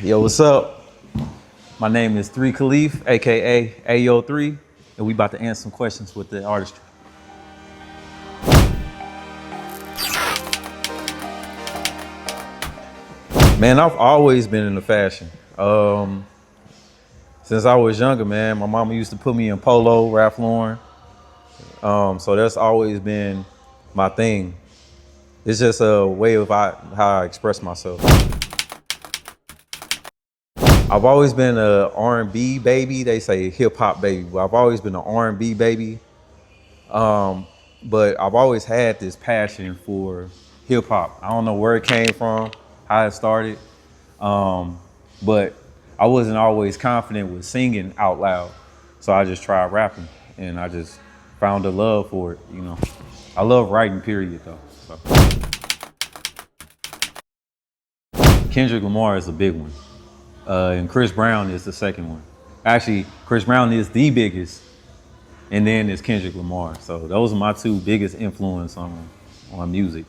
Yo, what's up? My name is Caliph, aka Thr3e, and we about to answer some questions with the artistry. Man, I've always been into fashion. Since I was younger, man, my mama used to put me in polo, Ralph Lauren. So that's always been my thing. It's just a way of how I express myself. I've always been a R&B baby. They say hip hop baby, but I've always been an R&B baby. But I've always had this passion for hip hop. I don't know where it came from, how it started. But I wasn't always confident with singing out loud. So I just tried rapping and I just found a love for it, you know. I love writing, period, though. So. Kendrick Lamar is a big one. And Chris Brown is the second one. Actually, Chris Brown is the biggest, and then there's Kendrick Lamar. So those are my two biggest influence on music.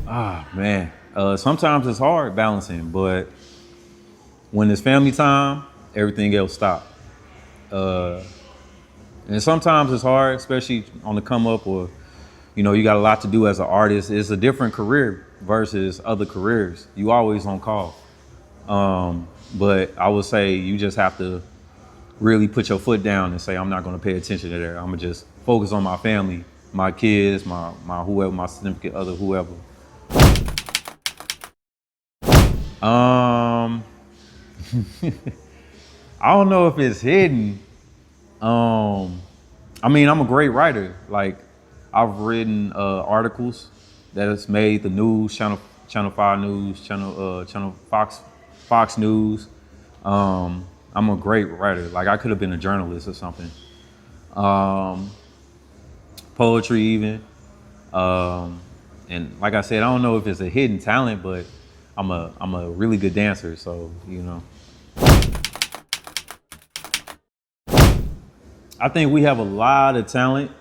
Man, sometimes it's hard balancing, but when it's family time, everything else stops. And sometimes it's hard, especially on the come up, or you know, you got a lot to do as an artist. It's a different career versus other careers. You always on call. But I would say you just have to really put your foot down and say, I'm not gonna pay attention to that. I'm gonna just focus on my family, my kids, my whoever, my significant other, whoever. I don't know if it's hidden. I mean, I'm a great writer. Like, I've written articles that has made the news, Channel 5 News, Channel Fox News. I'm a great writer. Like, I could have been a journalist or something. Poetry even. And like I said, I don't know if it's a hidden talent, but I'm a really good dancer, so, you know. I think we have a lot of talent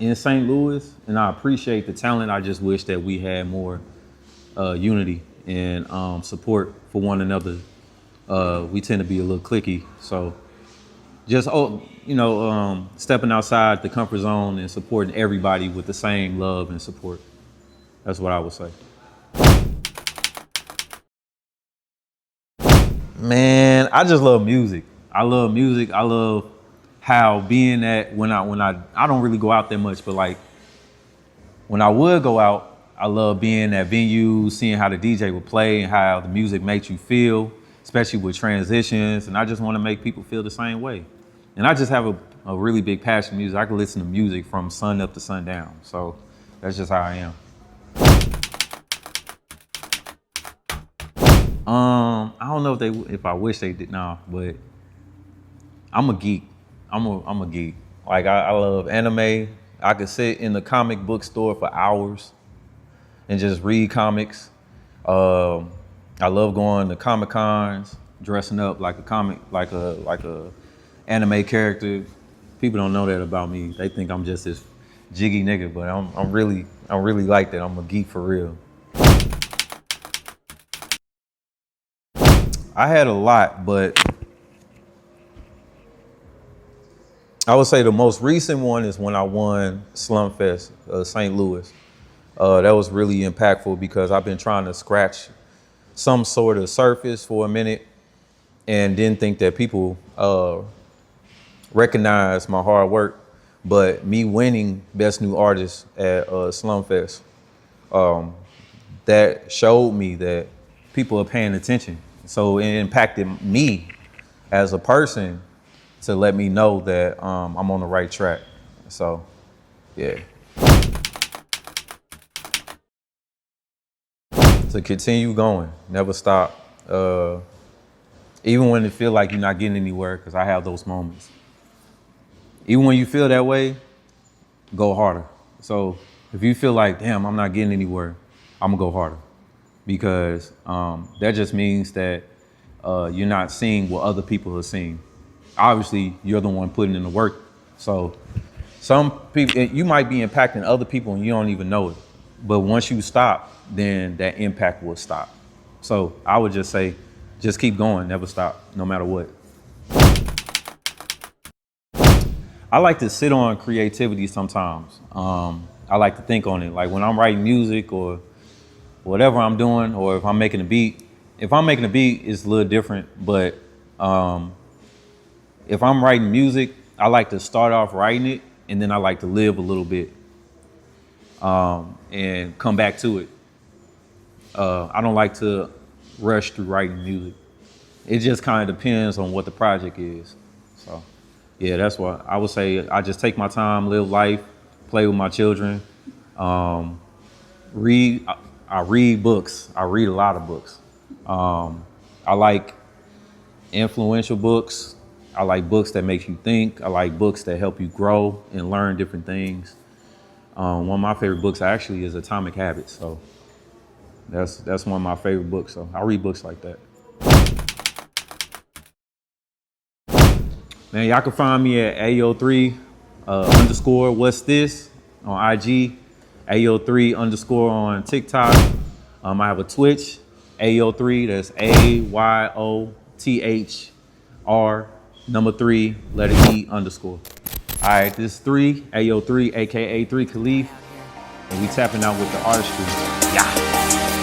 in St. Louis, and I appreciate the talent. I just wish that we had more unity and support for one another. We tend to be a little cliquey, so just stepping outside the comfort zone and supporting everybody with the same love and support. That's what I would say. Man, I just love music. I love music. I love how being that when I don't really go out that much, but like when I would go out, I love being at venues, seeing how the DJ would play and how the music makes you feel, especially with transitions. And I just want to make people feel the same way. And I just have a really big passion for music. I can listen to music from sun up to sundown. So that's just how I am. I don't know if I wish they did now, but I'm a geek. I'm a geek. Like I love anime. I could sit in the comic book store for hours and just read comics. I love going to Comic Cons, dressing up like a anime character. People don't know that about me. They think I'm just this jiggy nigga, but I'm really like that. I'm a geek for real. I had a lot, but I would say the most recent one is when I won Slumfest, St. Louis. That was really impactful because I've been trying to scratch some sort of surface for a minute and didn't think that people recognize my hard work. But me winning Best New Artist at Slumfest, that showed me that people are paying attention. So it impacted me as a person to let me know that I'm on the right track. So, yeah. To continue going, never stop. Even when it feel like you're not getting anywhere, because I have those moments. Even when you feel that way, go harder. So if you feel like, damn, I'm not getting anywhere, I'm gonna go harder. Because that just means that you're not seeing what other people are seeing. Obviously, you're the one putting in the work. So some people, you might be impacting other people and you don't even know it. But once you stop, then that impact will stop. So I would just say, just keep going, never stop, no matter what. I like to sit on creativity sometimes. I like to think on it. Like when I'm writing music or whatever I'm doing, or if I'm making a beat. If I'm making a beat, it's a little different, but if I'm writing music, I like to start off writing it, and then I like to live a little bit and come back to it. I don't like to rush through writing music. It just kind of depends on what the project is. So, yeah, that's why I would say I just take my time, live life, play with my children, read. I read books. I read a lot of books. I like influential books. I like books that make you think. I like books that help you grow and learn different things. One of my favorite books actually is Atomic Habits. So that's one of my favorite books. So I read books like that. Man, y'all can find me at AO3 _ what's this on IG, AO3 _ on TikTok. I have a Twitch, AO3, that's AYOTHR 3 _ All right, this is 3, AO3, AKA 3 Caliph, and we tapping out with the artistry. Yeah.